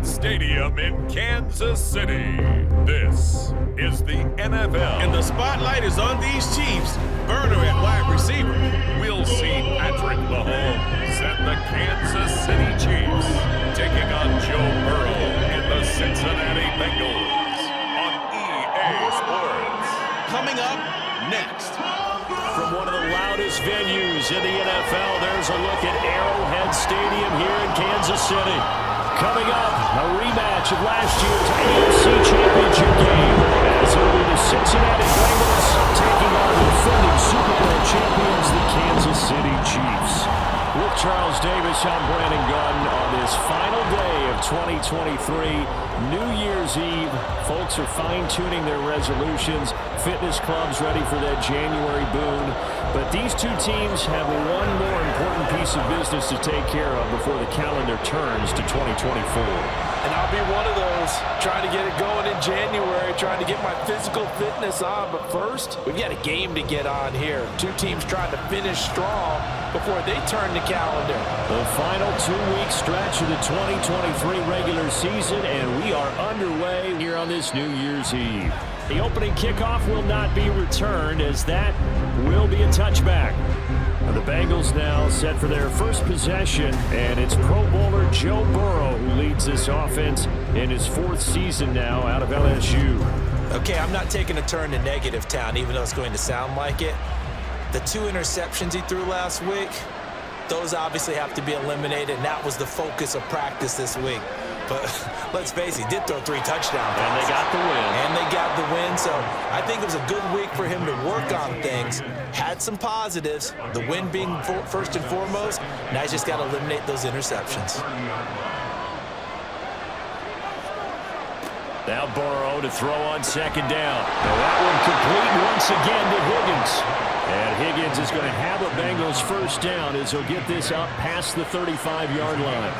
Arrowhead Stadium in Kansas City. This is the NFL. And the spotlight is on these Chiefs. Burner at wide receiver. We'll see Patrick Mahomes and the Kansas City Chiefs taking on Joe Burrow and the Cincinnati Bengals on EA Sports. Coming up next. From one of the loudest venues in the NFL, there's a look at Arrowhead Stadium here in Kansas City. Coming up, a rematch of last year's AFC Championship game, as it will be the Cincinnati Bengals taking on the defending Super Bowl champions, the Kansas City Chiefs. With Charles Davis, I'm Brandon Gunn on this final day of 2023, New Year's Eve. Folks are fine-tuning their resolutions. Fitness clubs ready for that January boon. But these two teams have one more important piece of business to take care of before the calendar turns to 2024. And I'll be one of those, trying to get it going in January, trying to get my physical fitness on. But first, we've got a game to get on here. Two teams trying to finish strong before they turn the calendar. The final 2-week stretch of the 2023 regular season, and we are underway here on this New Year's Eve. The opening kickoff will not be returned, as that will be a touchback. The Bengals now set for their first possession, and it's Pro Bowler Joe Burrow who leads this offense in his 4th season now out of LSU. Okay, I'm not taking a turn to negative town, even though it's going to sound like it. The 2 interceptions he threw last week, those obviously have to be eliminated, and that was the focus of practice this week. But let's face it, he did throw 3 touchdown passes. And they got the win. And they got the win, so I think it was a good week for him to work on things. Had some positives, the win being first and foremost. Now he's just got to eliminate those interceptions. Now Burrow to throw on 2nd down. Now that one complete once again to Higgins. And Higgins is going to have a Bengals first down as he'll get this up past the 35-yard line.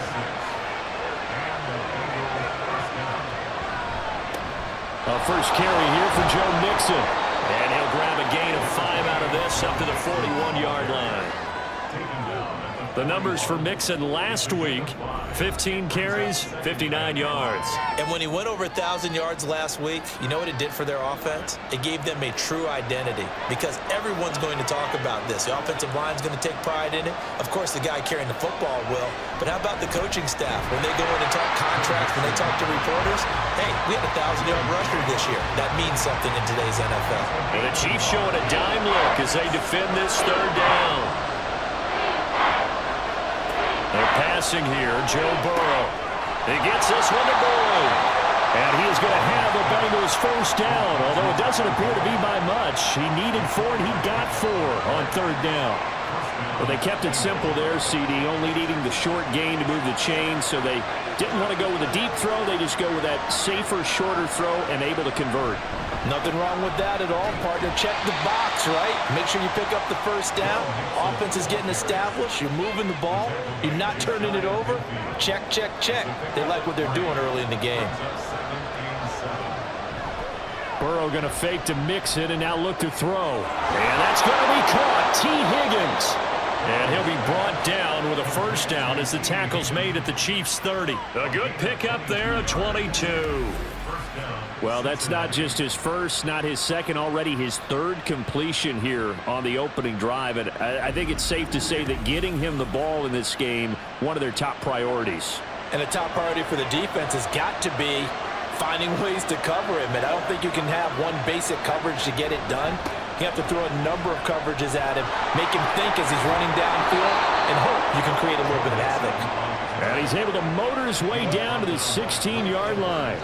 A first carry here for Joe Mixon. And he'll grab a gain of 5 out of this up to the 41-yard line. The numbers for Mixon last week, 15 carries, 59 yards. And when he went over 1,000 yards last week, you know what it did for their offense? It gave them a true identity, because everyone's going to talk about this. The offensive line's going to take pride in it. Of course, the guy carrying the football will. But how about the coaching staff? When they go in and talk contracts, when they talk to reporters, hey, we had a 1,000-yard rusher this year. That means something in today's NFL. And the Chiefs showing a dime look as they defend this 3rd down. They're passing here, Joe Burrow. He gets this one to Burrow. And he is going to have the Bengals first down, although it doesn't appear to be by much. He needed 4, and he got 4 on 3rd down. But they kept it simple there, CD, only needing the short gain to move the chain, so they didn't want to go with a deep throw. They just go with that safer, shorter throw and able to convert. Nothing wrong with that at all, partner. Check the box, right? Make sure you pick up the first down. Offense is getting established. You're moving the ball. You're not turning it over. Check, check, check. They like what they're doing early in the game. Burrow going to fake to Mixon and now look to throw. And that's going to be caught. T. Higgins. And he'll be brought down with a first down as the tackle's made at the Chiefs' 30. A good pickup there, a 22. Well, that's not just his first, not his second, already his 3rd completion here on the opening drive. And I think it's safe to say that getting him the ball in this game, one of their top priorities. And a top priority for the defense has got to be finding ways to cover him. And I don't think you can have one basic coverage to get it done. You have to throw a number of coverages at him, make him think as he's running downfield, and hope you can create a little bit of havoc. And he's able to motor his way down to the 16-yard line.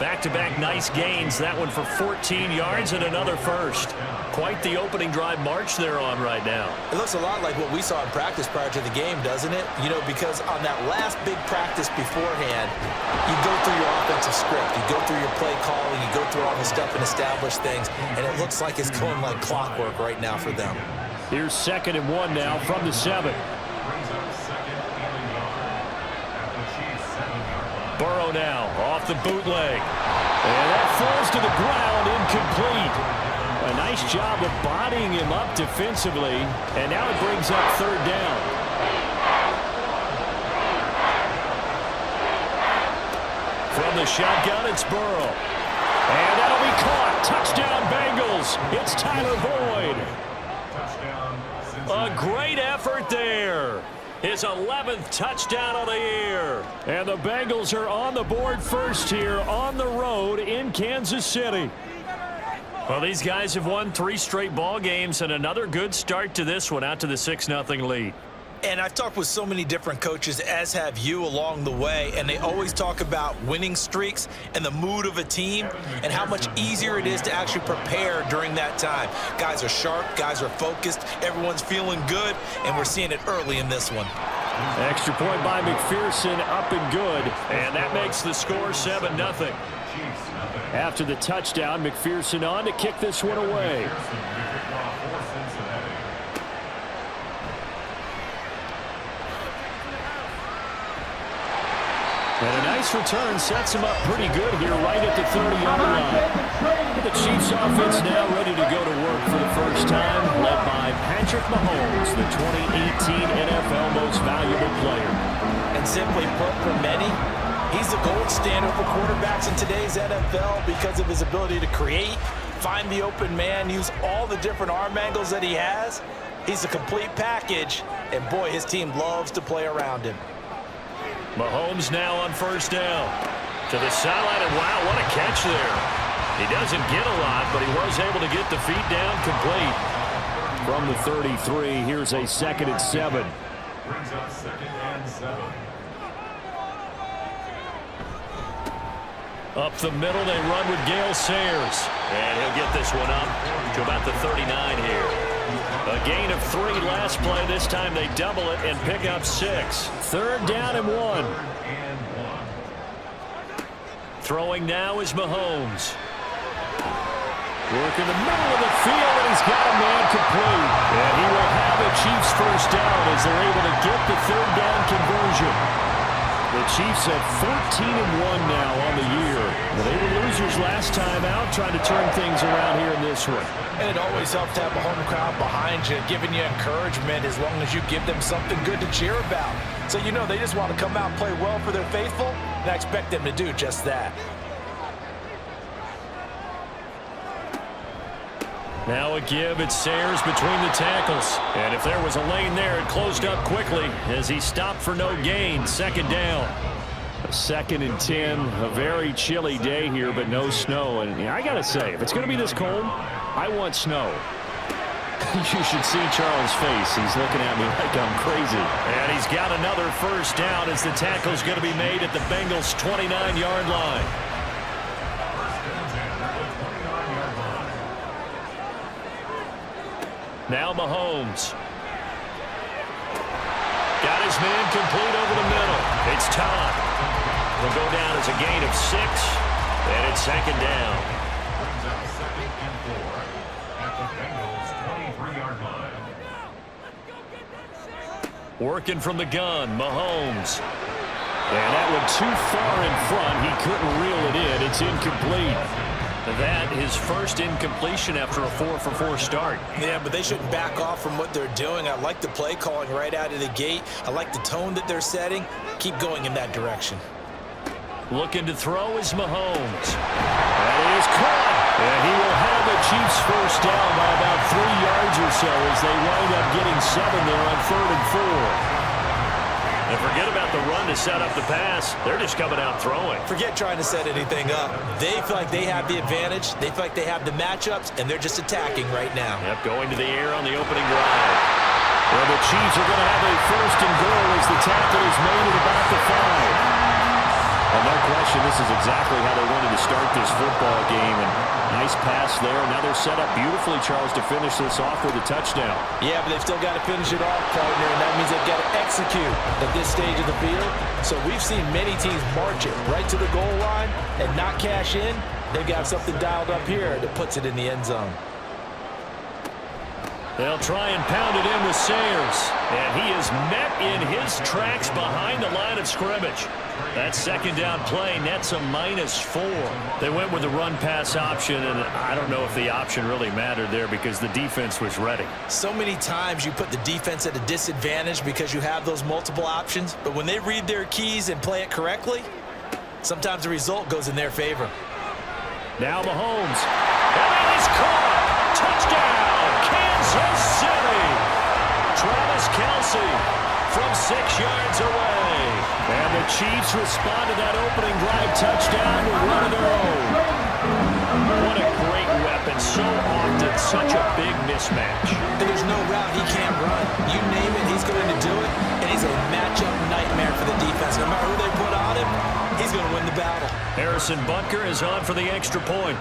Back-to-back nice gains, that one for 14 yards and another first. Quite the opening drive march they're on right now. It looks a lot like what we saw in practice prior to the game, doesn't it? You know, because on that last big practice beforehand, you go through your offensive script, you go through your play calling, you go through all the stuff and establish things, and it looks like it's going like clockwork right now for them. Here's 2nd and 1 now from the 7. Burrow now off the bootleg. And that falls to the ground, incomplete. A nice job of bodying him up defensively. And now it brings up 3rd down. From the shotgun, it's Burrow. And that'll be caught. Touchdown, Bengals. It's Tyler Boyd. A great effort there. His 11th touchdown of the year. And the Bengals are on the board first here on the road in Kansas City. Well, these guys have won 3 straight ball games and another good start to this one out to the 6-0 lead. And I've talked with so many different coaches, as have you, along the way, and they always talk about winning streaks and the mood of a team and how much easier it is to actually prepare during that time. Guys are sharp, guys are focused, everyone's feeling good, and we're seeing it early in this one. Extra point by McPherson, up and good, and that makes the score 7-0. After the touchdown, McPherson on to kick this one away. And a nice return sets him up pretty good here right at the 30-yard line. The Chiefs offense now ready to go to work for the first time, led by Patrick Mahomes, the 2018 NFL Most Valuable Player. And simply put, for many, he's the gold standard for quarterbacks in today's NFL because of his ability to create, find the open man, use all the different arm angles that he has. He's a complete package, and boy, his team loves to play around him. Mahomes now on first down. To the sideline, and wow, what a catch there. He doesn't get a lot, but he was able to get the feet down complete. From the 33, here's a 2nd and 7. Brings up 2nd and 7. Up the middle, they run with Gale Sayers. And he'll get this one up to about the 39 here. A gain of 3 last play. This time they double it and pick up 6. 3rd down and 1. Throwing now is Mahomes. Working the middle of the field, and he's got a man complete. And he will have a Chiefs first down as they're able to get the 3rd down conversion. The Chiefs have 14-1 now on the year. Well, they were losers last time out, trying to turn things around here in this one. And it always helps to have a home crowd behind you, giving you encouragement as long as you give them something good to cheer about. So you know they just want to come out and play well for their faithful, and I expect them to do just that. Now a give, it's Sayers between the tackles. And if there was a lane there, it closed up quickly as he stopped for no gain. 2nd down. A 2nd and 10. A very chilly day here, but no snow. And I got to say, if it's going to be this cold, I want snow. You should see Charles' face. He's looking at me like I'm crazy. And he's got another first down as the tackle's going to be made at the Bengals' 29-yard line. Now Mahomes. Got his man complete over the middle. It's Todd. Will go down as a gain of 6, and it's 2nd down. Brings up 2nd and 4 at the Bengals' 23-yard line. Working from the gun, Mahomes. And that one too far in front. He couldn't reel it in. It's incomplete. That his first incompletion after a 4-for-4 start. Yeah, but they shouldn't back off from what they're doing. I like the play calling right out of the gate. I like the tone that they're setting. Keep going in that direction. Looking to throw is Mahomes. That is caught. And he will have the Chiefs first down by about 3 yards or so as they wind up getting 7 there on 3rd and 4. And forget about the run to set up the pass. They're just coming out throwing. Forget trying to set anything up. They feel like they have the advantage. They feel like they have the matchups, and they're just attacking right now. Yep, going to the air on the opening drive. Well, the Chiefs are going to have a 1st and goal as the tackle is made at about the 5. Well, no question, this is exactly how they wanted to start this football game. And nice pass there. Now they're set up beautifully, Charles, to finish this off with a touchdown. Yeah, but they've still got to finish it off, partner, and that means they've got to execute at this stage of the field. So we've seen many teams march it right to the goal line and not cash in. They've got something dialed up here that puts it in the end zone. They'll try and pound it in with Sayers. And he is met in his tracks behind the line of scrimmage. That 2nd down play nets a -4. They went with the run-pass option, and I don't know if the option really mattered there because the defense was ready. So many times you put the defense at a disadvantage because you have those multiple options, but when they read their keys and play it correctly, sometimes the result goes in their favor. Now Mahomes. And it is caught. Touchdown, Kansas City. Travis Kelce from 6 yards away. And the Chiefs respond to that opening drive touchdown with one of their own. What a great weapon. So often, such a big mismatch. And there's no route he can't run. You name it, he's going to do it. And he's a matchup nightmare for the defense. No matter who they put on him, he's going to win the battle. Harrison Butker is on for the extra point.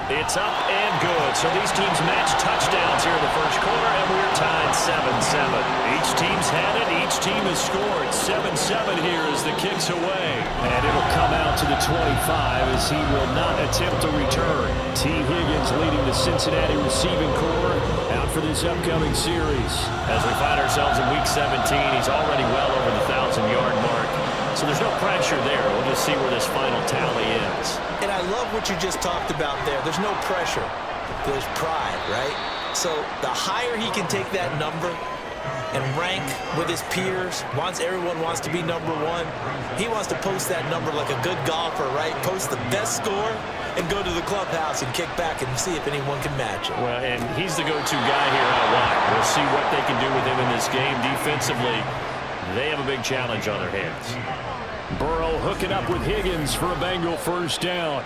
It's up and good. So these teams match touchdowns here in the first quarter, and we're tied 7-7. Each team's had it. Each team has scored. 7-7 here as the kick's away. And it'll come out to the 25 as he will not attempt to return. T. Higgins leading the Cincinnati receiving corps out for this upcoming series. As we find ourselves in Week 17, he's already well over the 1,000-yard mark. So there's no pressure there. We'll just see where this final tally ends. And I love what you just talked about there. There's no pressure. There's pride, right? So the higher he can take that number and rank with his peers, everyone wants to be number one. He wants to post that number like a good golfer, right? Post the best score and go to the clubhouse and kick back and see if anyone can match it. Well, and he's the go-to guy here out wide. We'll see what they can do with him in this game defensively. They have a big challenge on their hands. Burrow hooking up with Higgins for a Bengal first down.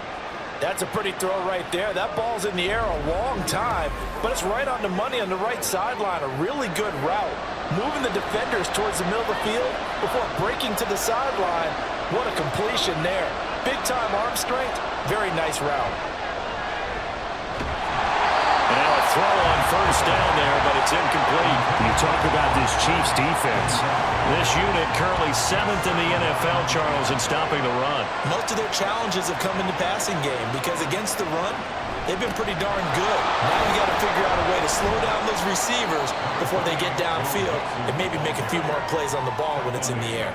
That's a pretty throw right there. That ball's in the air a long time, but it's right on the money on the right sideline. A really good route. Moving the defenders towards the middle of the field before breaking to the sideline. What a completion there. Big-time arm strength. Very nice route. And now a throw on first down there, but it's incomplete. You talk about this Chiefs defense. This unit currently 7th in the NFL, Charles, in stopping the run. Most of their challenges have come in the passing game because against the run, they've been pretty darn good. Now you got to figure out a way to slow down those receivers before they get downfield and maybe make a few more plays on the ball when it's in the air.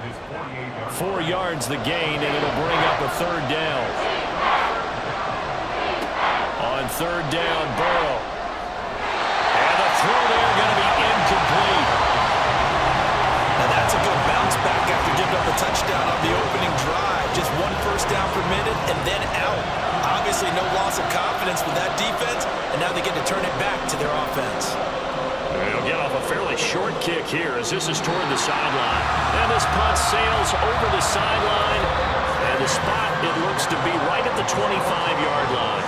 4 yards the gain, and it'll bring up a third down. On third down, Burrow. And the throw there going to be incomplete. Now that's a good bounce back after giving up a touchdown on the opening drive. Just 1 first down per minute and then out. Obviously no loss of confidence with that defense, and now they get to turn it back to their offense. They'll get off a fairly short kick here as this is toward the sideline. And this punt sails over the sideline. And the spot, it looks to be right at the 25-yard line.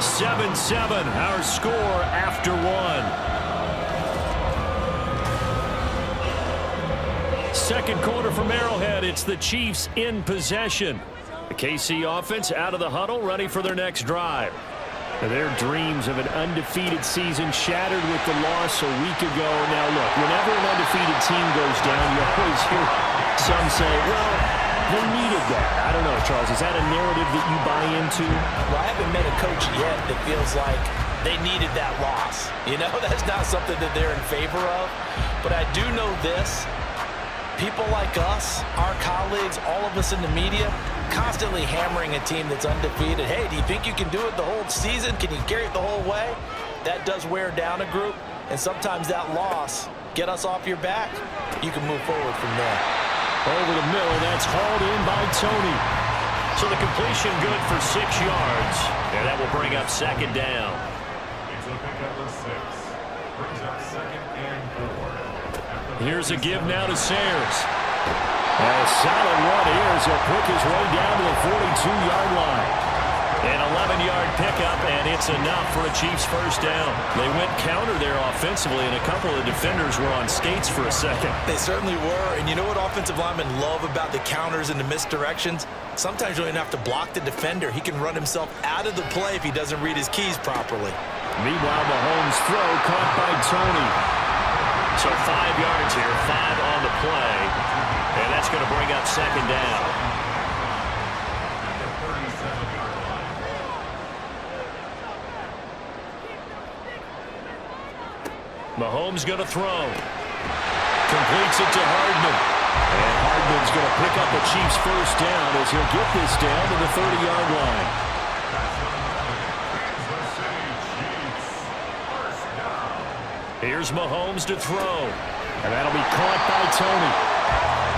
7-7, our score after 1. Second quarter from Arrowhead, it's the Chiefs in possession. The KC offense out of the huddle, ready for their next drive. Their dreams of an undefeated season shattered with the loss a week ago. Now look, whenever an undefeated team goes down, you always hear some say, well, they needed that. I don't know, Charles, is that a narrative that you buy into? Well, I haven't met a coach yet that feels like they needed that loss. You know, that's not something that they're in favor of. But I do know this. People like us, our colleagues, all of us in the media, constantly hammering a team that's undefeated. Hey, do you think you can do it the whole season? Can you carry it the whole way? That does wear down a group, and sometimes that loss, get us off your back, you can move forward from there. Over the middle, that's hauled in by Tony. So the completion good for 6 yards, and that will bring up second down. It's a pickup of 6. Brings up 2nd and 4. Here's a give now to Sayers. And a solid run here as he'll pick his way down to the 42-yard line. An 11-yard pickup, and it's enough for a Chiefs first down. They went counter there offensively, and a couple of defenders were on skates for a second. They certainly were, and you know what offensive linemen love about the counters and the misdirections? Sometimes you don't even have to block the defender. He can run himself out of the play if he doesn't read his keys properly. Meanwhile, Mahomes' throw caught by Tony. So 5 yards here, 5 on the play, and that's going to bring up second down. Mahomes going to throw. Completes it to Hardman. And Hardman's going to pick up a Chiefs first down as he'll get this down to the 30-yard line. Here's Mahomes to throw. And that'll be caught by Tony.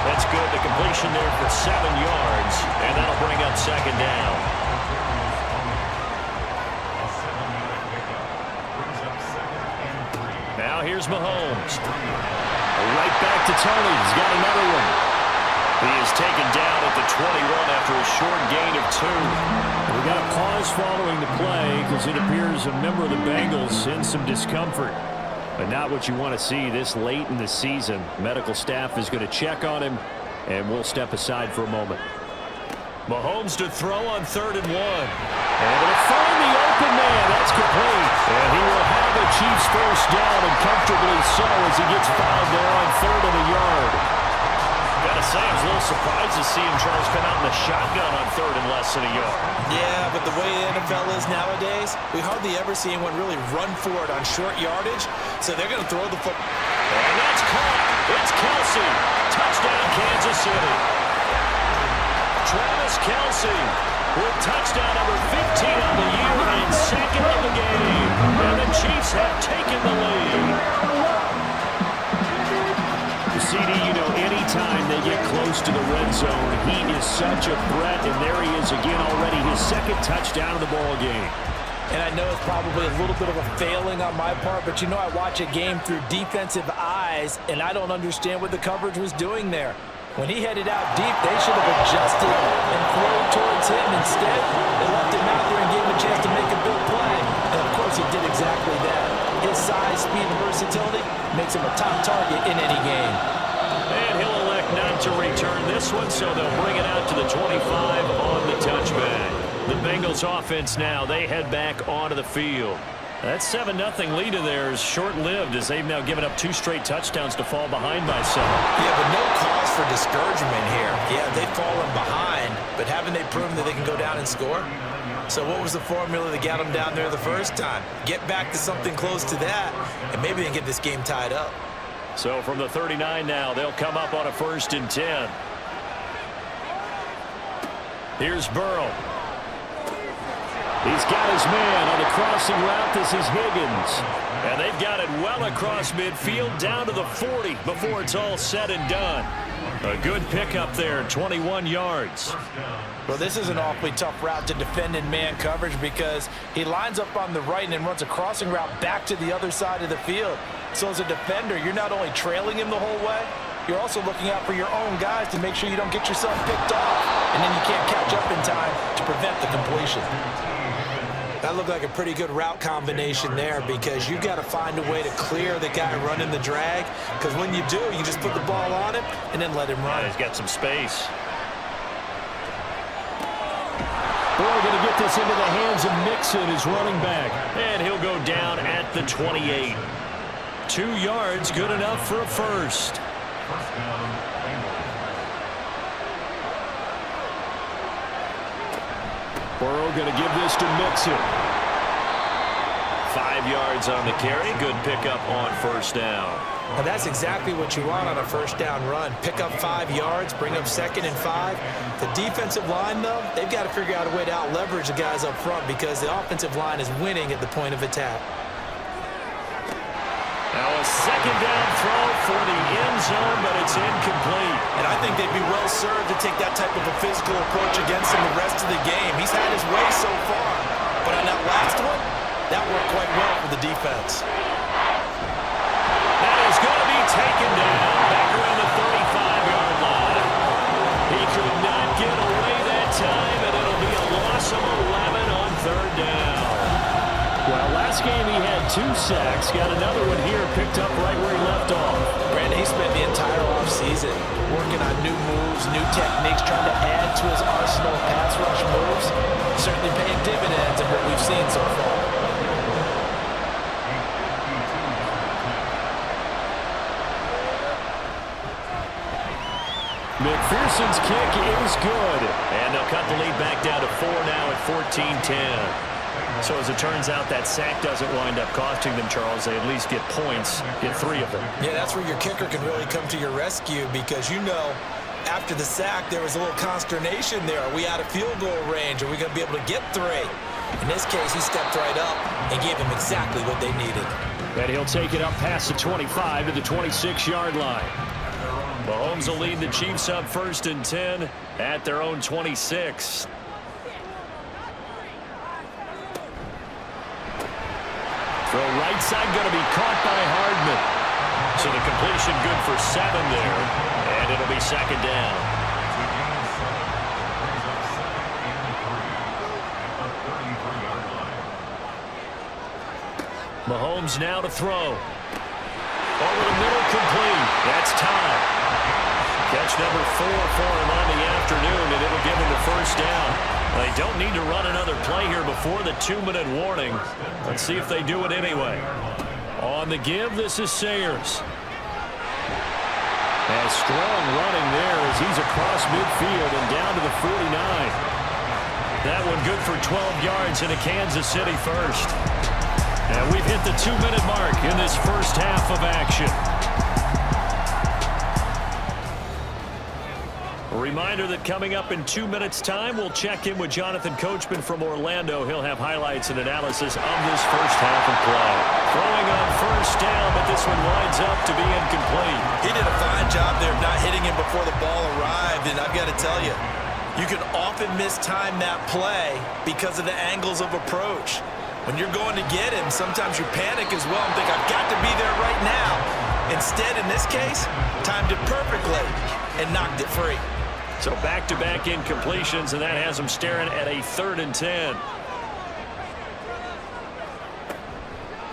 That's good. The completion there for 7 yards. And that'll bring up second down. Now here's Mahomes. Right back to Tony. He's got another one. He is taken down at the 21 after a short gain of 2. We got a pause following the play because it appears a member of the Bengals in some discomfort. But not what you want to see this late in the season. Medical staff is going to check on him, and we'll step aside for a moment. Mahomes to throw on 3rd and 1. And it'll find the open man. That's complete. And he will have the Chiefs first down, and comfortably so as he gets fouled there on 3rd and a yard. Gotta say, I was a little surprised to see him try to come out in the shotgun on 3rd and less than a yard. Yeah, but the way the NFL is nowadays, we hardly ever see anyone really run for it on short yardage, so they're going to throw the football. And that's caught. It's Kelsey. Touchdown, Kansas City. Travis Kelsey with touchdown number 15 on the year and 2nd of the game. And the Chiefs have taken the lead. CD, you know, anytime they get close to the red zone, he is such a threat, and there he is again already, his 2nd touchdown of the ball game. And I know it's probably a little bit of a failing on my part, but you know I watch a game through defensive eyes, and I don't understand what the coverage was doing there. When he headed out deep, they should have adjusted and thrown towards him. Instead, they left him out there and gave him a chance to make a big play. And, of course, he did exactly that. His size, speed, and versatility makes him a top target in any game. And he'll elect not to return this one, so they'll bring it out to the 25 on the touchback. The Bengals offense now, they head back onto the field. That 7-0 lead of theirs short-lived as they've now given up 2 straight touchdowns to fall behind by 7. Yeah, but no cause for discouragement here. Yeah, they've fallen behind, but haven't they proven that they can go down and score? So what was the formula that got them down there the first time? Get back to something close to that, and maybe they can get this game tied up. So from the 39 now, they'll come up on a 1st and 10. Here's Burrow. He's got his man on the crossing route. This is Higgins. And they've got it well across midfield down to the 40 before it's all said and done. A good pickup there, 21 yards. Well, this is an awfully tough route to defend in man coverage because he lines up on the right and then runs a crossing route back to the other side of the field. So as a defender, you're not only trailing him the whole way, you're also looking out for your own guys to make sure you don't get yourself picked off. And then you can't catch up in time to prevent the completion. That looked like a pretty good route combination there because you've got to find a way to clear the guy running the drag, because when you do, you just put the ball on him and then let him run. Yeah, he's got some space. We're going to get this into the hands of Mixon, his running back. And he'll go down at the 28. 2 yards, good enough for a first. Burrow going to give this to Mixon. 5 yards on the carry. Good pickup on first down. And that's exactly what you want on a first down run. Pick up 5 yards, bring up 2nd and 5. The defensive line, though, they've got to figure out a way to out-leverage the guys up front because the offensive line is winning at the point of attack. Now a 2nd down throw for the end zone, but it's incomplete. And I think they'd be well served to take that type of a physical approach against him the rest of the game. He's had his way so far, but on that last one, that worked quite well for the defense. That is going to be taken down back around the 35-yard line. He could not get away that time, and it'll be a loss of 11 on 3rd down. Well, last game he had 2 sacks. Got another one here picked up right where he left off. Brandon, he spent the entire offseason working on new moves, new techniques, trying to add to his arsenal of pass rush moves. Certainly paying dividends in what we've seen so far. McPherson's kick is good. And they'll cut the lead back down to 4 now at 14-10. So as it turns out, that sack doesn't wind up costing them, Charles. They at least get points, get 3 of them. Yeah, that's where your kicker can really come to your rescue because, you know, after the sack, there was a little consternation there. Are we out of field goal range? Are we going to be able to get 3? In this case, he stepped right up and gave them exactly what they needed. And he'll take it up past the 25 to the 26-yard line. Mahomes will lead the Chiefs up 1st and 10 at their own 26. Throw right side going to be caught by Hardman. So the completion good for 7 there. And it'll be 2nd down. Mahomes now to throw. Over the middle, complete. That's time. Catch number 4 for him on the afternoon, and it'll give him the 1st down. They don't need to run another play here before the 2-minute warning. Let's see if they do it anyway. On the give, this is Sayers. And strong running there as he's across midfield and down to the 49. That one good for 12 yards and a Kansas City first. And we've hit the 2-minute mark in this first half of action. A reminder that coming up in 2 minutes' time, we'll check in with Jonathan Coachman from Orlando. He'll have highlights and analysis of this first half of play. Throwing on 1st down, but this one winds up to be incomplete. He did a fine job there of not hitting him before the ball arrived, and I've got to tell you, you can often mistime that play because of the angles of approach. When you're going to get him, sometimes you panic as well and think, I've got to be there right now. Instead, in this case, timed it perfectly and knocked it free. So back-to-back incompletions, and that has them staring at a 3rd and 10.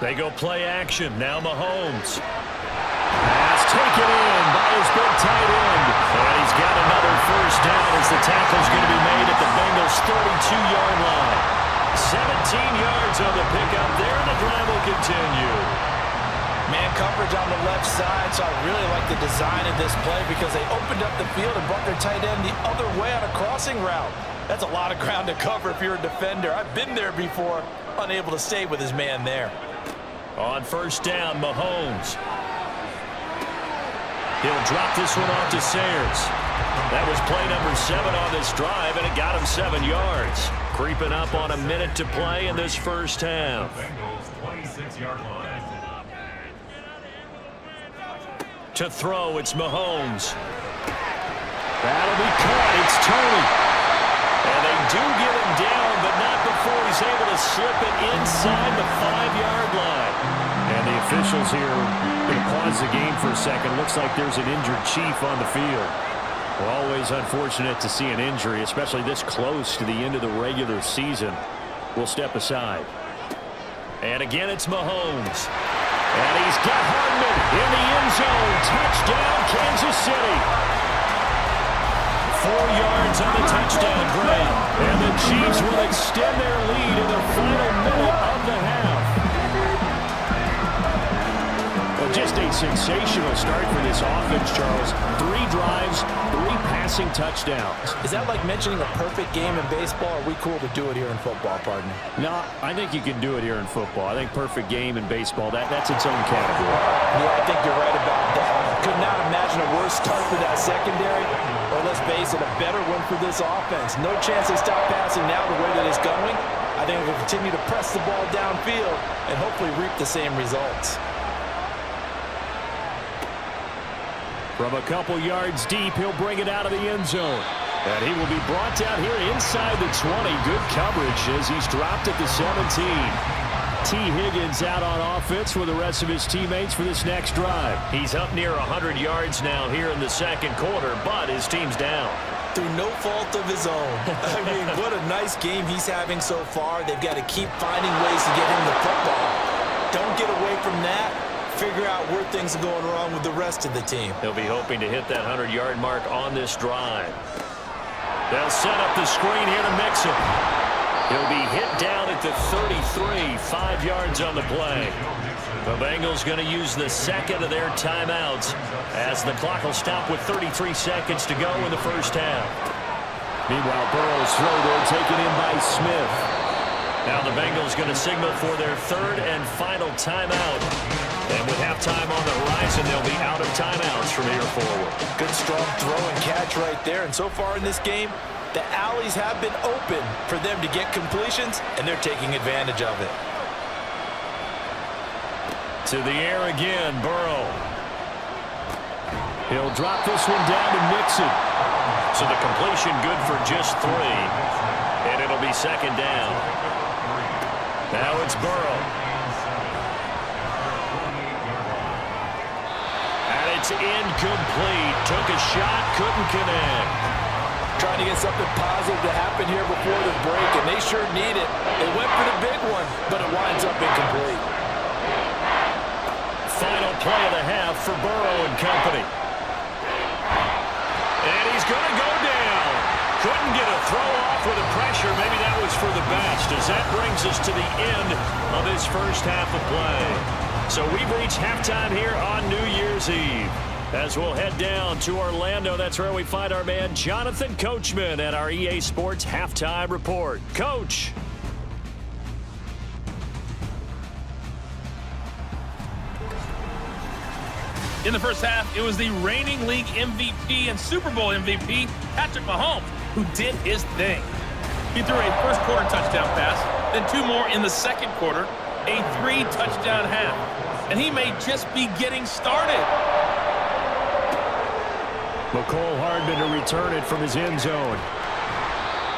They go play action. Now Mahomes. Pass taken in by his big tight end. And he's got another 1st down as the tackle's going to be made at the Bengals' 32-yard line. 17 yards on the pickup there, and the drive will continue. Man coverage on the left side, so I really like the design of this play because they opened up the field and brought their tight end the other way on a crossing route. That's a lot of ground to cover if you're a defender. I've been there before, unable to stay with his man there. On 1st down, Mahomes. He'll drop this one off to Sayers. That was play number 7 on this drive, and it got him 7 yards. Creeping up on a minute to play in this first half. To throw, it's Mahomes. That'll be caught. It's Tony. And they do get him down, but not before he's able to slip it inside the 5-yard line. And the officials here going to pause the game for a second. Looks like there's an injured Chief on the field. Well, always unfortunate to see an injury, especially this close to the end of the regular season. We'll step aside. And again, it's Mahomes. And he's got Hardman in the end zone. Touchdown, Kansas City. 4 yards on the touchdown grab. And the Chiefs will extend their lead in the final minute of the half. Well, just a sensational start for this offense, Charles. 3 drives, 3 passing touchdowns. Is that like mentioning a perfect game in baseball? Or are we cool to do it here in football, partner? No, I think you can do it here in football. I think perfect game in baseball, that's its own category. Yeah, I think you're right about that. Could not imagine a worse start for that secondary. Or let's face it, a better one for this offense. No chance they stop passing now the way that it's going. I think we'll continue to press the ball downfield and hopefully reap the same results. From a couple yards deep, he'll bring it out of the end zone. And he will be brought down here inside the 20. Good coverage as he's dropped at the 17. T. Higgins out on offense with the rest of his teammates for this next drive. He's up near 100 yards now here in the second quarter, but his team's down. Through no fault of his own. I mean, what a nice game he's having so far. They've got to keep finding ways to get him the football. Don't get away from that. Figure out where things are going wrong with the rest of the team. He'll be hoping to hit that 100-yard mark on this drive. They'll set up the screen here to mix him. He'll be hit down at the 33, 5 yards on the play. The Bengals going to use the second of their timeouts as the clock will stop with 33 seconds to go in the first half. Meanwhile, Burrow's throw there taken in by Smith. Now the Bengals going to signal for their 3rd and final timeout. And with halftime on the horizon, they'll be out of timeouts from here forward. Good strong throw and catch right there. And so far in this game, the alleys have been open for them to get completions, and they're taking advantage of it. To the air again, Burrow. He'll drop this one down to Mixon. So the completion good for just 3. And it'll be second down. Now it's Burrow. And it's incomplete. Took a shot, couldn't connect. Trying to get something positive to happen here before the break, and they sure need it. They went for the big one, but it winds up incomplete. Final play of the half for Burrow and company. And he's going to go down. Couldn't get a throw off with the pressure. Maybe that was for the best, as that brings us to the end of this first half of play. So we've reached halftime here on New Year's Eve. As we'll head down to Orlando, that's where we find our man Jonathan Coachman at our EA Sports Halftime Report. Coach. In the first half, it was the reigning league MVP and Super Bowl MVP, Patrick Mahomes, who did his thing. He threw a first-quarter touchdown pass, then 2 more in the second quarter, a 3-touchdown half. And he may just be getting started. McCole Hardman to return it from his end zone.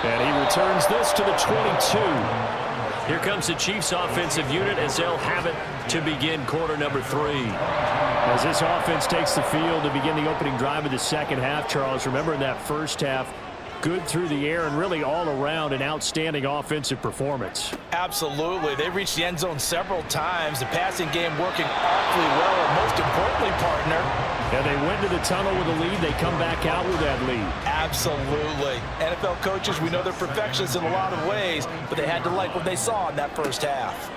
And he returns this to the 22. Here comes the Chiefs offensive unit as they'll have it to begin quarter number 3. As this offense takes the field to begin the opening drive of the second half, Charles, remember in that first half, good through the air and really all around an outstanding offensive performance. Absolutely. They reached the end zone several times. The passing game working awfully well, and most importantly, partner. And they went to the tunnel with a lead. They come back out with that lead. Absolutely. NFL coaches, we know they're perfectionists in a lot of ways, but they had to like what they saw in that first half.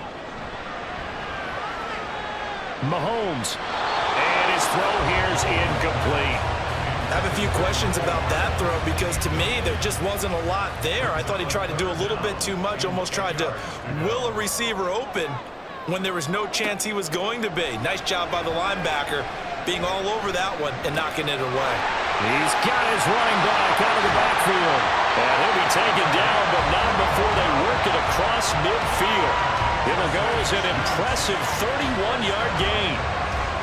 Mahomes. And his throw here is incomplete. I have a few questions about that throw because to me there just wasn't a lot there. I thought he tried to do a little bit too much, almost tried to will a receiver open when there was no chance he was going to be. Nice job by the linebacker being all over that one and knocking it away. He's got his running back out of the backfield. And he'll be taken down, but not before they work it across midfield. It'll go as an impressive 31-yard gain.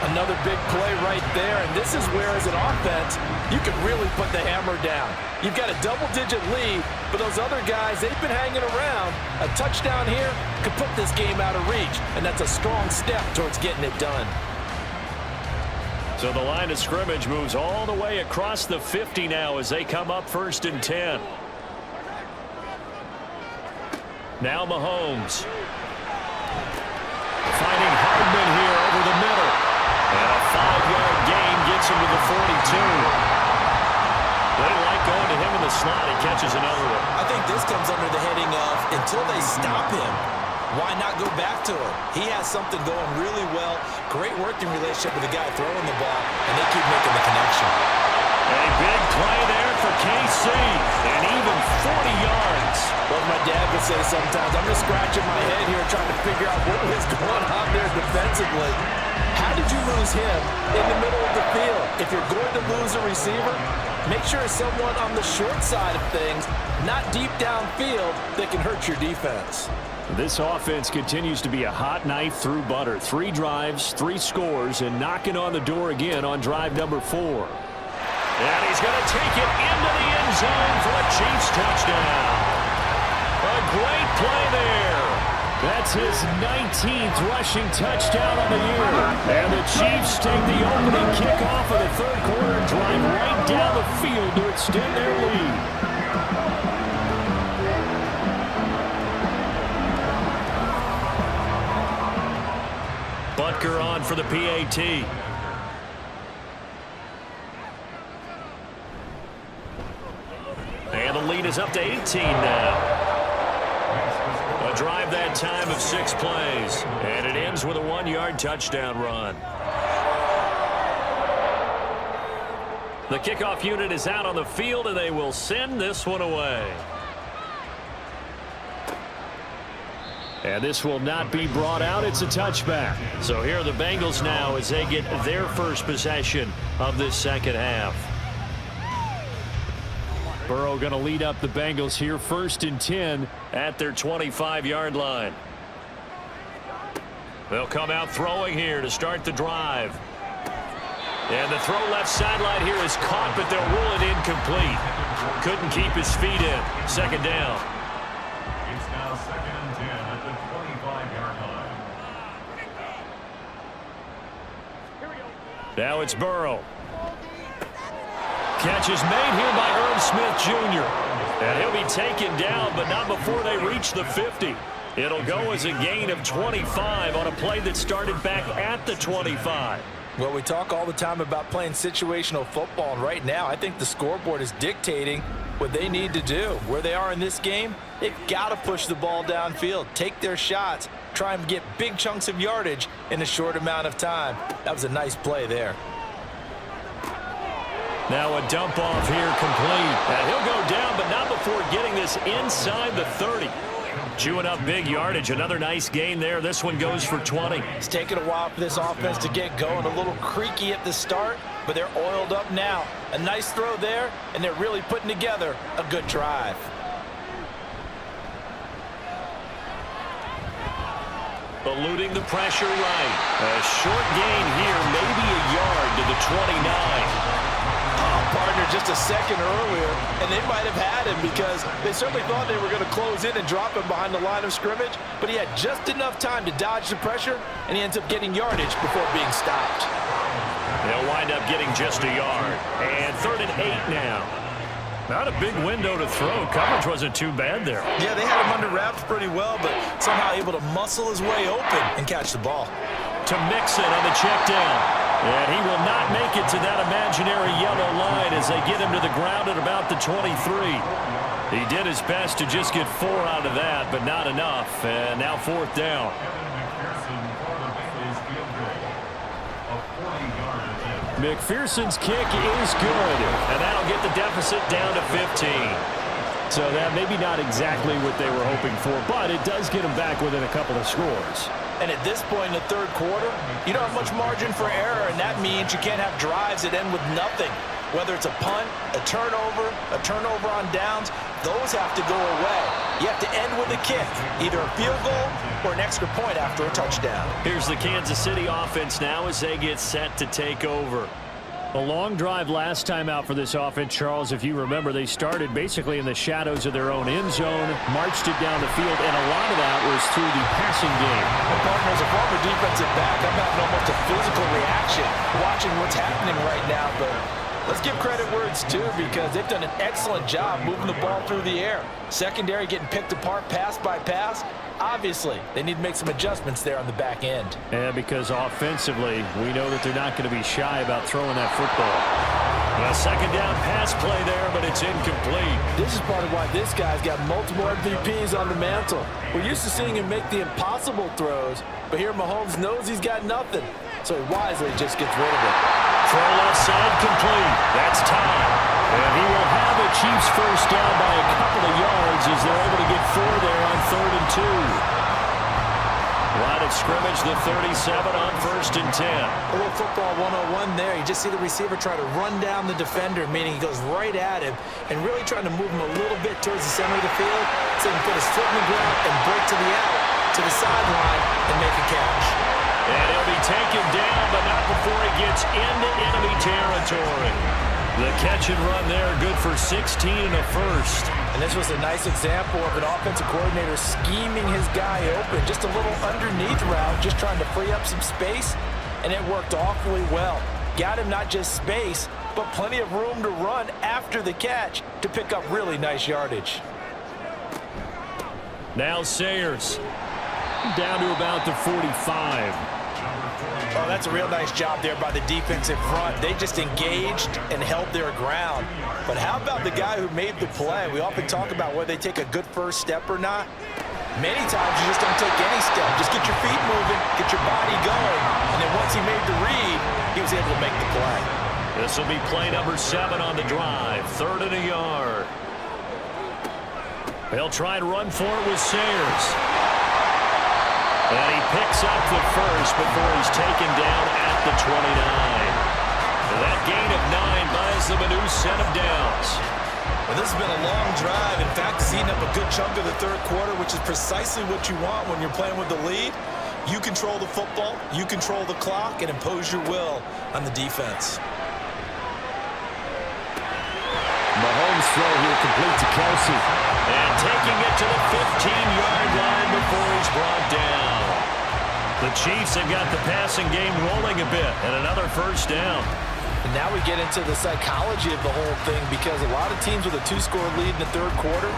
Another big play right there, and this is where, as an offense, you can really put the hammer down. You've got a double-digit lead, but those other guys, they've been hanging around. A touchdown here could put this game out of reach, and that's a strong step towards getting it done. So the line of scrimmage moves all the way across the 50 now as they come up 1st and 10. Now Mahomes. Finding Hardman here over the middle. And a 5-yard gain gets him to the 42. They like going to him in the slot. He catches another one. I think this comes under the heading of until they stop him, why not go back to him? He has something going really well. Great working relationship with the guy throwing the ball, and they keep making the connection. A big play there for KC, and even 40 yards. Well, my dad would say sometimes, I'm just scratching my head here trying to figure out what was going on there defensively. How did you lose him in the middle of the field? If you're going to lose a receiver, make sure it's someone on the short side of things, not deep downfield, that can hurt your defense. This offense continues to be a hot knife through butter. 3 drives, 3 scores, and knocking on the door again on drive number 4. And he's going to take it into the end zone for a Chiefs touchdown. A great play there. That's his 19th rushing touchdown on the year. And the Chiefs take the opening kickoff of the 3rd quarter and drive right down the field to extend their lead. Butker on for the PAT. And the lead is up to 18 now. A drive that time of 6 plays. And it ends with a 1-yard touchdown run. The kickoff unit is out on the field, and they will send this one away. And this will not be brought out. It's a touchback. So here are the Bengals now as they get their first possession of this second half. Burrow going to lead up the Bengals here, 1st and 10 at their 25-yard line. They'll come out throwing here to start the drive. And the throw left sideline here is caught, but they'll rule it incomplete. Couldn't keep his feet in. Second down. It's now 2nd and 10 at the 25-yard line. Now it's Burrow. Catch is made here by Irv Smith Jr. And he'll be taken down, but not before they reach the 50. It'll go as a gain of 25 on a play that started back at the 25. Well, we talk all the time about playing situational football, and right now I think the scoreboard is dictating what they need to do. Where they are in this game, they've got to push the ball downfield, take their shots, try and get big chunks of yardage in a short amount of time. That was a nice play there. Now a dump off here complete. And he'll go down, but not before getting this inside the 30. Chewing up big yardage. Another nice gain there. This one goes for 20. It's taken a while for this offense to get going. A little creaky at the start, but they're oiled up now. A nice throw there, and they're really putting together a good drive. Eluding the pressure right. A short gain here, maybe a yard to the 29. Partner just a second earlier, and they might have had him because they certainly thought they were going to close in and drop him behind the line of scrimmage, but he had just enough time to dodge the pressure, and he ends up getting yardage before being stopped. They'll wind up getting just a yard. And 3rd and 8 now. Not a big window to throw. Coverage wasn't too bad there. Yeah, they had him under wraps pretty well, but somehow able to muscle his way open and catch the ball. To Mixon on the check down. And he will not make it to that imaginary yellow line as they get him to the ground at about the 23. He did his best to just get 4 out of that, but not enough. And now 4th down. McPherson's kick is good, and that'll get the deficit down to 15. So that maybe not exactly what they were hoping for, but it does get them back within a couple of scores. And at this point in the third quarter, you don't have much margin for error, and that means you can't have drives that end with nothing. Whether it's a punt, a turnover on downs, those have to go away. You have to end with a kick, either a field goal or an extra point after a touchdown. Here's the Kansas City offense now as they get set to take over. A long drive last time out for this offense, Charles. If you remember, they started basically in the shadows of their own end zone, marched it down the field, and a lot of that was through the passing game. Well, partner, as a former defensive back, I'm having almost a physical reaction watching what's happening right now, but let's give credit where it's due because they've done an excellent job moving the ball through the air. Secondary getting picked apart pass by pass. Obviously, they need to make some adjustments there on the back end. And because offensively, we know that they're not going to be shy about throwing that football. A second down pass play there, but it's incomplete. This is part of why this guy's got multiple MVPs on the mantle. We're used to seeing him make the impossible throws, but here Mahomes knows he's got nothing, so he wisely just gets rid of it. Throw left side complete. That's time. And he will have a Chiefs first down by a couple of yards as they're able to get 4 there on 3rd and 2. Line of scrimmage, the 37 on 1st and 10. A little football 101 there. You just see the receiver try to run down the defender, meaning he goes right at him and really trying to move him a little bit towards the center of the field so he can put his foot in the ground and break to the out, to the sideline, and make a catch. And he'll be taken down, but not before he gets into enemy territory. The catch and run there, good for 16 and a first. And this was a nice example of an offensive coordinator scheming his guy open. Just a little underneath route, just trying to free up some space, and it worked awfully well. Got him not just space, but plenty of room to run after the catch to pick up really nice yardage. Now Sayers down to about the 45. Oh, that's a real nice job there by the defensive front. They just engaged and held their ground. But how about the guy who made the play? We often talk about whether they take a good first step or not. Many times you just don't take any step. Just get your feet moving, get your body going. And then once he made the read, he was able to make the play. This will be play number 7 on the drive. 3rd and a yard. They'll try and run for it with Sayers. And he picks up the first before he's taken down at the 29. And that gain of 9 buys them a new set of downs. Well, this has been a long drive. In fact, it's eaten up a good chunk of the third quarter, which is precisely what you want when you're playing with the lead. You control the football, you control the clock, and impose your will on the defense. Mahomes' throw here complete to Kelsey. And taking it to the 15-yard line before he's brought down. The Chiefs have got the passing game rolling a bit, and another first down. And now we get into the psychology of the whole thing, because a lot of teams with a 2-score lead in the third quarter,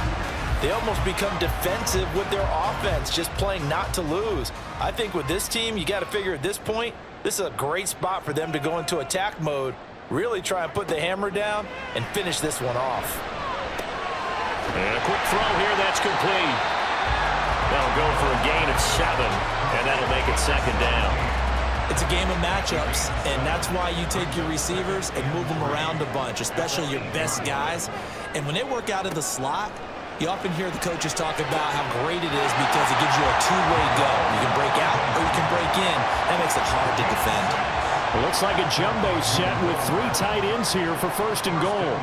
they almost become defensive with their offense, just playing not to lose. I think with this team, you got to figure at this point, this is a great spot for them to go into attack mode, really try and put the hammer down and finish this one off. And a quick throw here, that's complete. That'll go for a gain of 7, and that'll make it second down. It's a game of matchups, and that's why you take your receivers and move them around a bunch, especially your best guys. And when they work out of the slot, you often hear the coaches talk about how great it is because it gives you a two-way go. You can break out or you can break in. That makes it hard to defend. It looks like a jumbo set with 3 tight ends here for first and goal.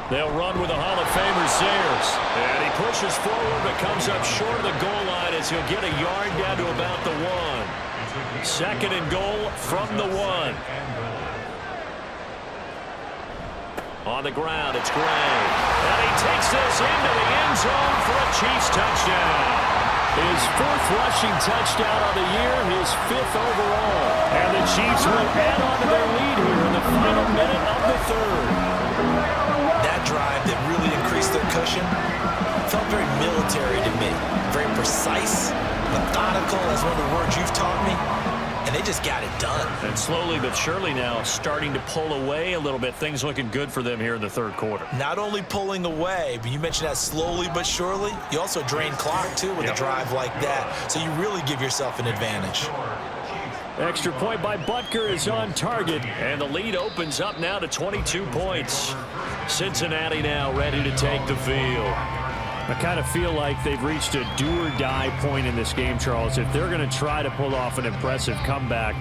They'll run with the Hall of Famer Sayers. And he pushes forward but comes up short of the goal line as he'll get a yard down to about the 1. Second and goal from the 1. On the ground, it's Gray. And he takes this into the end zone for a Chiefs touchdown. His 4th rushing touchdown on the year, his 5th overall. And the Chiefs will add on to their lead here in the final minute of the third. That drive that really increased their cushion felt very military to me. Very precise, methodical, that's one of the words you've taught me. And they just got it done. And slowly but surely now starting to pull away a little bit. Things looking good for them here in the third quarter. Not only pulling away, but you mentioned that slowly but surely. You also drain clock, too, with a drive like that. So you really give yourself an advantage. Extra point by Butker is on target. And the lead opens up now to 22 points. Cincinnati now ready to take the field. I kind of feel like they've reached a do-or-die point in this game, Charles. If they're going to try to pull off an impressive comeback,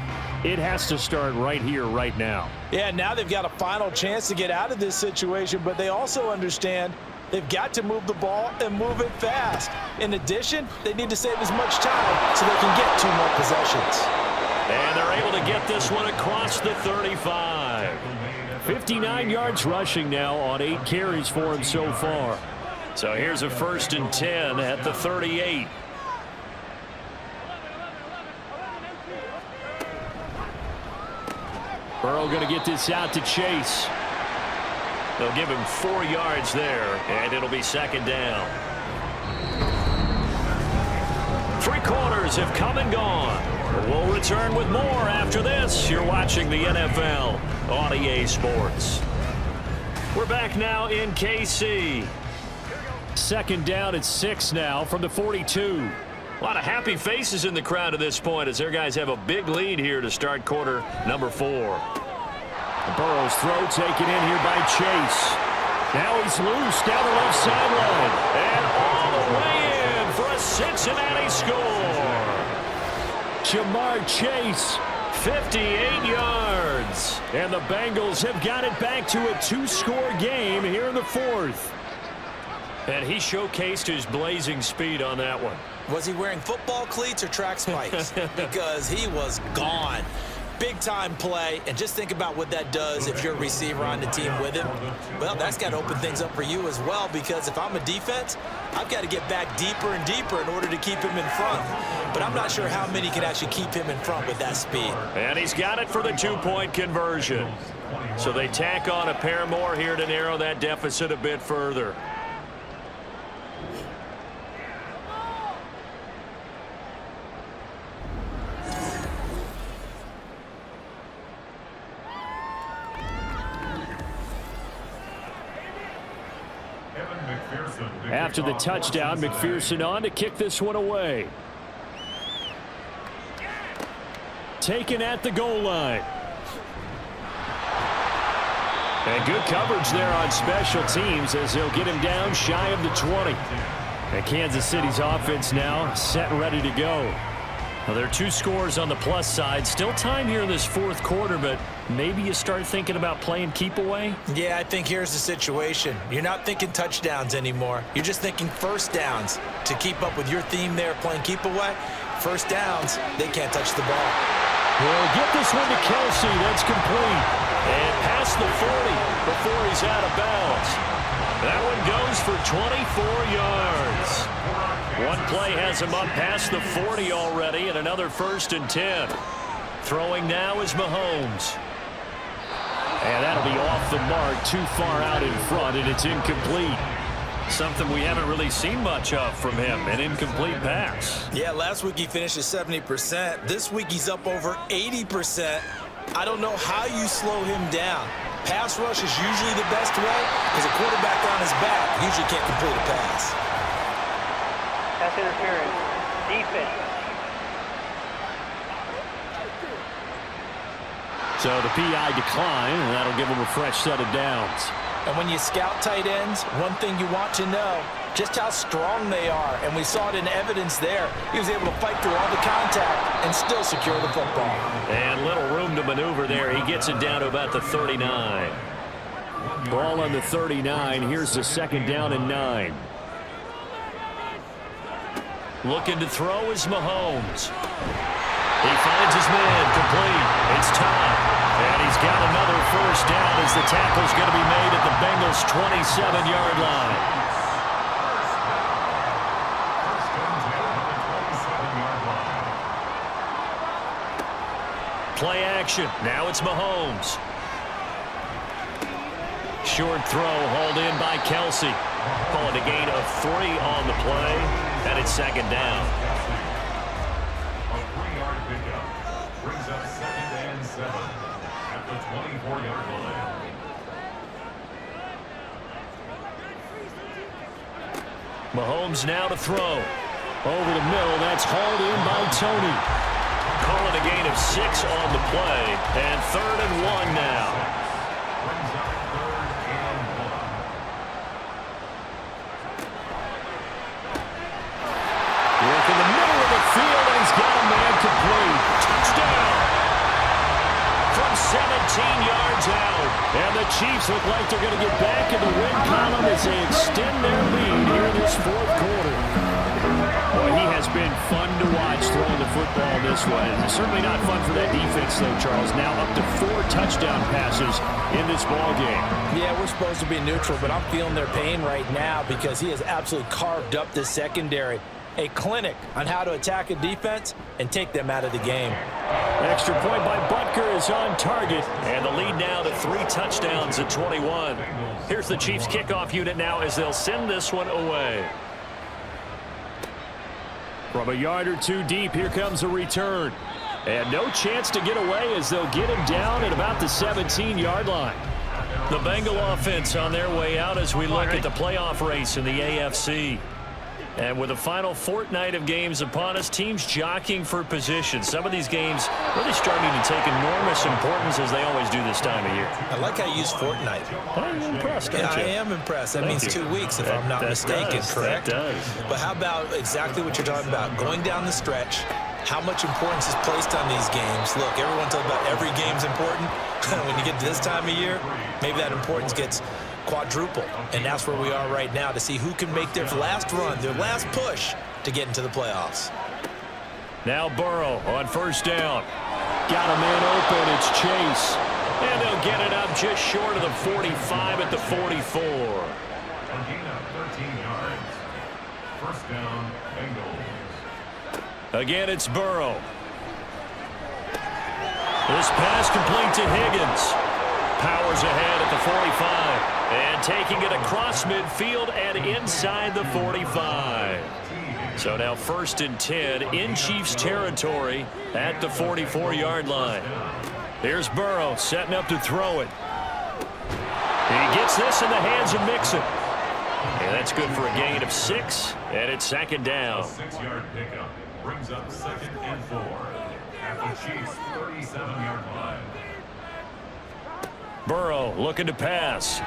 it has to start right here, right now. Yeah, now they've got a final chance to get out of this situation, but they also understand they've got to move the ball and move it fast. In addition, they need to save as much time so they can get 2 more possessions. And they're able to get this one across the 35. 59 yards rushing now on 8 carries for him so far. So here's a 1st and 10 at the 38. Burrow going to get this out to Chase. They'll give him 4 yards there, and it'll be second down. 3 quarters have come and gone. We'll return with more after this. You're watching the NFL on EA Sports. We're back now in KC. Second down at 6 now from the 42. A lot of happy faces in the crowd at this point as their guys have a big lead here to start quarter number 4. Burrow's throw taken in here by Chase. Now he's loose down the left sideline. And all the way in for a Cincinnati score. Jamar Chase, 58 yards. And the Bengals have got it back to a 2-score game here in the 4th. And he showcased his blazing speed on that one. Was he wearing football cleats or track spikes? Because he was gone. Big-time play, and just think about what that does if you're a receiver on the team with him. Well, that's got to open things up for you as well, because if I'm a defense, I've got to get back deeper and deeper in order to keep him in front. But I'm not sure how many can actually keep him in front with that speed. And he's got it for the 2-point conversion. So they tack on a pair more here to narrow that deficit a bit further. After the touchdown, McPherson on to kick this one away. Taken at the goal line. And good coverage there on special teams as they'll get him down shy of the 20. And Kansas City's offense now set and ready to go. Well, there are 2 scores on the plus side. Still time here in this fourth quarter, but maybe you start thinking about playing keep away? Yeah, I think here's the situation. You're not thinking touchdowns anymore. You're just thinking first downs. To keep up with your theme there, playing keep away, first downs, they can't touch the ball. We'll get this one to Kelsey. That's complete. And past the 40 before he's out of bounds. That one goes for 24 yards. One play has him up past the 40 already, and another 1st and 10. Throwing now is Mahomes. And that'll be off the mark, too far out in front, and it's incomplete. Something we haven't really seen much of from him, an incomplete pass. Yeah, last week he finished at 70%. This week he's up over 80%. I don't know how you slow him down. Pass rush is usually the best way because a quarterback on his back usually can't complete a pass. Pass interference. Defense. So the PI decline, and that'll give him a fresh set of downs. And when you scout tight ends, one thing you want to know, just how strong they are. And we saw it in evidence there. He was able to fight through all the contact and still secure the football. And little room to maneuver there. He gets it down to about the 39. Ball on the 39. Here's the 2nd down and 9. Looking to throw is Mahomes. He finds his man complete. It's time. And he's got another 1st down as the tackle's going to be made at the Bengals' 27-yard line. Play action. Now it's Mahomes. Short throw hauled in by Kelsey. Call it a gain of 3 on the play. And it's 2nd down. A 3-yard pickup brings up 2nd and 7 at the 24-yard line. Mahomes now to throw. Over the middle, that's hauled in by Tony. Call it a gain of 6 on the play. And 3rd and 1 now. Brings up 3rd and 1. Work in the middle of the field, and he's got a man complete. Touchdown! From 17 yards out. And the Chiefs look like they're going to get back in the win column as they extend their lead here in this fourth quarter. Boy, he has been fun to watch throwing the football this way. It's certainly not fun for that defense, though, Charles. Now up to 4 touchdown passes in this ball game. Yeah, we're supposed to be neutral, but I'm feeling their pain right now because he has absolutely carved up this secondary. A clinic on how to attack a defense and take them out of the game. Extra point by Butker is on target. And the lead now to 3 touchdowns at 21. Here's the Chiefs kickoff unit now as they'll send this one away. From a yard or 2 deep, here comes a return. And no chance to get away as they'll get him down at about the 17-yard line. The Bengal offense on their way out as we look at the playoff race in the AFC. And with the final fortnight of games upon us, teams jockeying for position. Some of these games really starting to take enormous importance as they always do this time of year. I like how you use fortnight. I'm impressed, aren't Yeah, you? I am impressed. That means 2 weeks, if I'm not mistaken, correct? That does. But how about exactly what you're talking about? Going down the stretch, how much importance is placed on these games? Look, everyone talks about every game's important. When you get to this time of year, maybe that importance gets quadruple. And that's where we are right now to see who can make their last run, their last push to get into the playoffs. Now Burrow on 1st down. Got a man open. It's Chase. And they'll get it up just short of the 45 at the 44. A gain of 13 yards. 1st down, Bengals. Again, it's Burrow. This pass complete to Higgins. Powers ahead at the 45. And taking it across midfield and inside the 45. So now 1st and 10 in Chiefs territory at the 44-yard line. Here's Burrow setting up to throw it. He gets this in the hands of Mixon. And that's good for a gain of 6. And it's 2nd down. A 6-yard pickup brings up 2nd and 4 at the Chiefs' 37-yard line. Burrow looking to pass.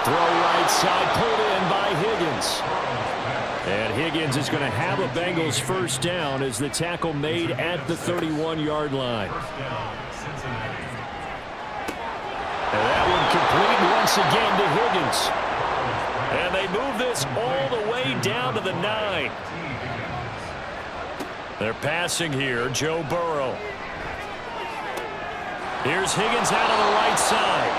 Throw right side, pulled in by Higgins. And Higgins is going to have a Bengals first down as the tackle made at the 31-yard line. And that one complete once again to Higgins. And they move this all the way down to the 9. They're passing here, Joe Burrow. Here's Higgins out on the right side.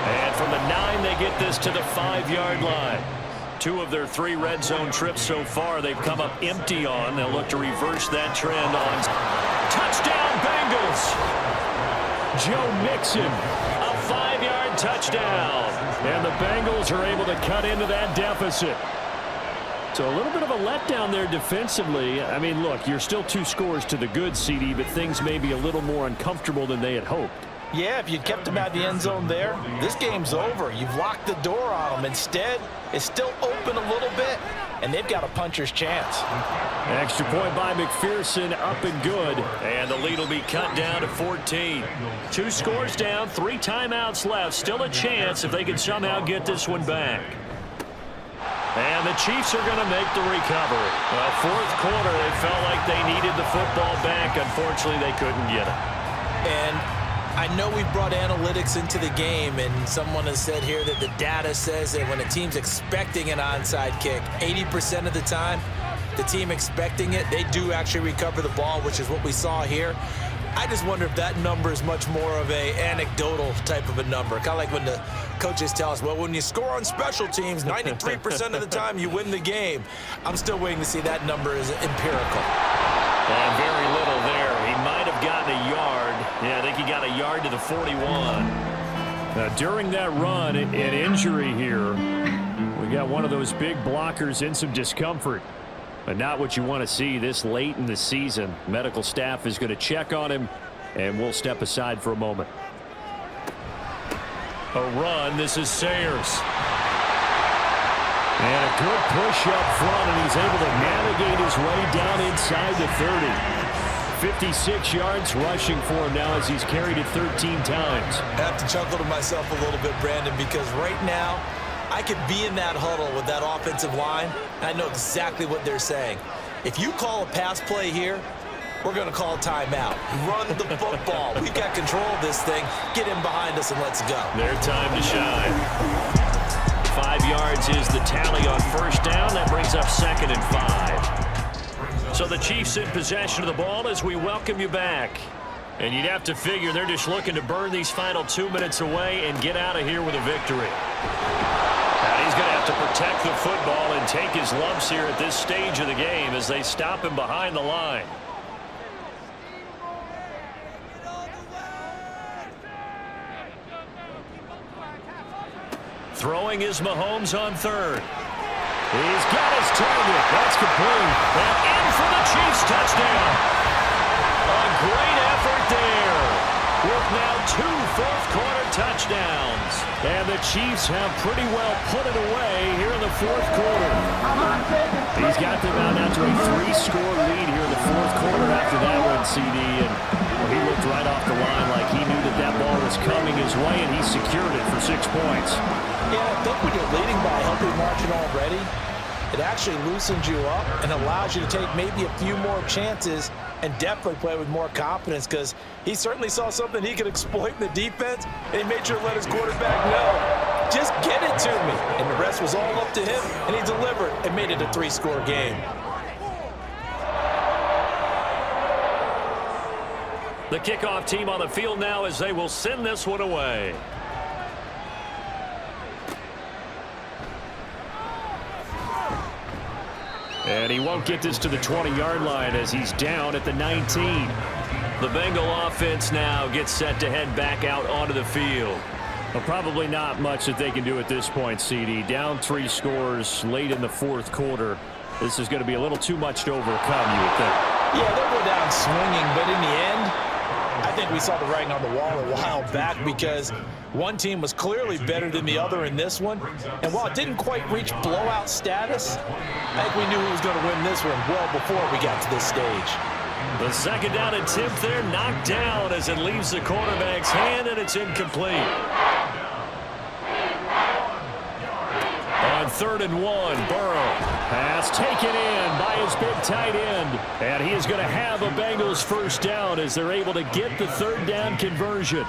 And from the 9, they get this to the 5-yard line. 2 of their 3 red zone trips so far they've come up empty on. They'll look to reverse that trend on touchdown Bengals. Joe Mixon, a 5-yard touchdown. And the Bengals are able to cut into that deficit. So a little bit of a letdown there defensively. I mean, look, you're still 2 scores to the good, CD, but things may be a little more uncomfortable than they had hoped. Yeah, if you'd kept him out the end zone there, this game's over. You've locked the door on him. Instead, it's still open a little bit, and they've got a puncher's chance. Extra point by McPherson, up and good. And the lead will be cut down to 14. 2 scores down, 3 timeouts left. Still a chance if they can somehow get this one back. And the Chiefs are going to make the recovery. Well, 4th quarter, they felt like they needed the football back. Unfortunately, they couldn't get it. And I know we brought analytics into the game, and someone has said here that the data says that when a team's expecting an onside kick, 80% of the time, the team expecting it, they do actually recover the ball, which is what we saw here. I just wonder if that number is much more of a anecdotal type of a number. Kind of like when the coaches tell us, well, when you score on special teams, 93% of the time you win the game. I'm still waiting to see that number is empirical. And very little there. He might have gotten a yard. Yeah, I think he got a yard to the 41. During that run, an injury here. We got one of those big blockers in some discomfort. But not what you want to see this late in the season. Medical staff is going to check on him, and we'll step aside for a moment. A run. This is Sayers. And a good push up front, and he's able to navigate his way down inside the 30. 56 yards rushing for him now as he's carried it 13 times. I have to chuckle to myself a little bit, Brandon, because right now, I could be in that huddle with that offensive line, and I know exactly what they're saying. If you call a pass play here, we're going to call timeout. Run the football. We've got control of this thing. Get in behind us and let's go. Their time to shine. 5 yards is the tally on first down. That brings up 2nd and 5. So the Chiefs in possession of the ball as we welcome you back. And you'd have to figure they're just looking to burn these final 2 minutes away and get out of here with a victory. And he's going to have to protect the football and take his lumps here at this stage of the game as they stop him behind the line. Throwing is Mahomes on 3rd. He's got his target. That's complete. And in for the Chiefs touchdown. A great effort there. With now 2 fourth-quarter touchdowns. And the Chiefs have pretty well put it away here in the 4th quarter. He's got them out now to a 3-score lead here in the 4th quarter after that one, CD. And he looked right off the line like he knew that that ball was coming his way, and he secured it for 6 points. Yeah, I think when you're leading by a healthy margin already, it actually loosens you up and allows you to take maybe a few more chances and definitely play with more confidence, because he certainly saw something he could exploit in the defense, and he made sure to let his quarterback know, just get it to me. And the rest was all up to him, and he delivered and made it a 3-score game. The kickoff team on the field now as they will send this one away. And he won't get this to the 20-yard line as he's down at the 19. The Bengal offense now gets set to head back out onto the field. Well, probably not much that they can do at this point, CD. Down 3 scores late in the 4th quarter. This is going to be a little too much to overcome, you would think. Yeah, they'll go down swinging, but in the end, I think we saw the writing on the wall a while back, because one team was clearly better than the other in this one. And while it didn't quite reach blowout status, I think we knew who was going to win this one well before we got to this stage. The 2nd down attempt there knocked down as it leaves the quarterback's hand, and it's incomplete. On 3rd and 1. Burrow. Pass taken in by his big tight end. And he is going to have a Bengals first down as they're able to get the 3rd down conversion.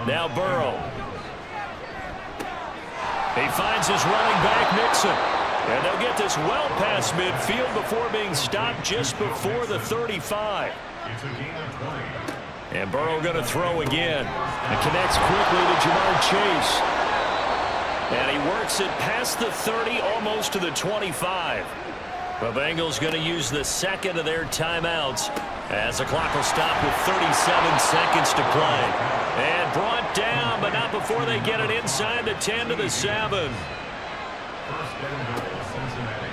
Now Burrow. He finds his running back, Mixon. And they'll get this well past midfield before being stopped just before the 35. And Burrow going to throw again. And connects quickly to Jamar Chase. And he works it past the 30, almost to the 25. The Bengals going to use the second of their timeouts as the clock will stop with 37 seconds to play. And brought down, but not before they get it inside the 10 to the 7.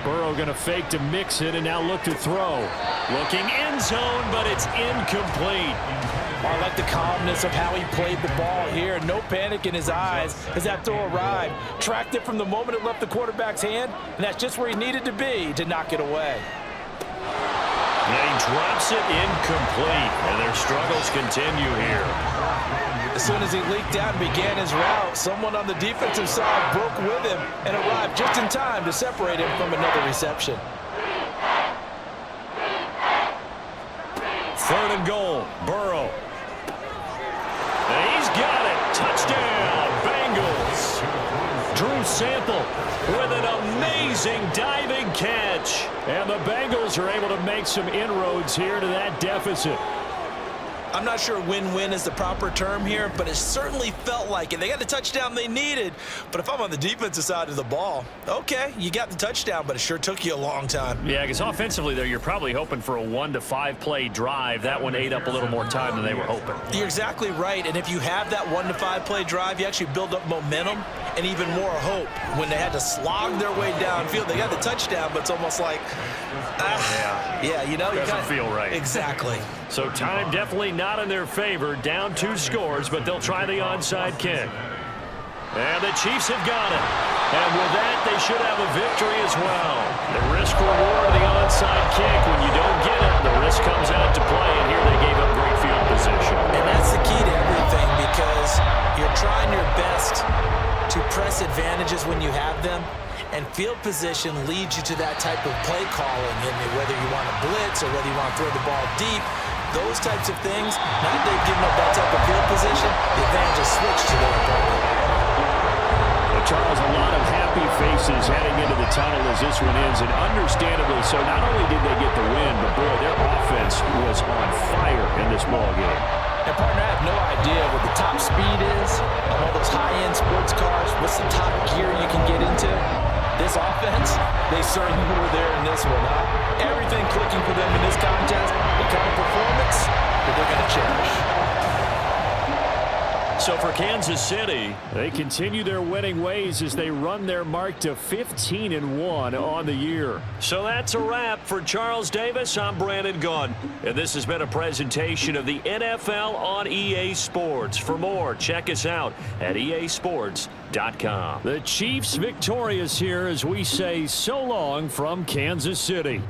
Burrow going to fake to mix it and now look to throw. Looking end zone, but it's incomplete. I like the calmness of how he played the ball here. No panic in his eyes as that throw arrived. Tracked it from the moment it left the quarterback's hand, and that's just where he needed to be to knock it away. And he drops it incomplete, and their struggles continue here. As soon as he leaked out and began his route, someone on the defensive side broke with him and arrived just in time to separate him from another reception. 3rd and goal. Burrow. And he's got it. Touchdown, Bengals. Drew Sample with an amazing diving catch. And the Bengals are able to make some inroads here to that deficit. I'm not sure win-win is the proper term here, but it certainly felt like it. They got the touchdown they needed, but if I'm on the defensive side of the ball, okay, you got the touchdown, but it sure took you a long time. Yeah, because offensively there, you're probably hoping for a 1 to 5 play drive. That one ate up a little more time than they were hoping. You're exactly right, and if you have that 1 to 5 play drive, you actually build up momentum and even more hope. When they had to slog their way downfield, they got the touchdown, but it's almost like, yeah, you know, doesn't feel right. Exactly. So time definitely not in their favor. Down 2 scores, but they'll try the onside kick. And the Chiefs have got it. And with that, they should have a victory as well. The risk-reward of the onside kick. When you don't get it, the risk comes out to play. And here they gave up great field position. And that's the key to everything, because you're trying your best to press advantages when you have them. And field position leads you to that type of play calling, and whether you want to blitz or whether you want to throw the ball deep, those types of things. Now that they've given up that type of field position, the advantage is switched to their opponent. Well, Charles, a lot of happy faces heading into the tunnel as this one ends, and understandably so. Not only did they get the win, but boy, their offense was on fire in this ball game. And partner, I have no idea what the top speed is on all those high-end sports cars. What's the top gear you can get into? This offense, they certainly were there in this one, huh? Everything clicking for them in this contest, the kind of performance that they're going to cherish. So for Kansas City, they continue their winning ways as they run their mark to 15-1 on the year. So that's a wrap. For Charles Davis, I'm Brandon Gunn. And this has been a presentation of the NFL on EA Sports. For more, check us out at easports.com. The Chiefs victorious here as we say so long from Kansas City.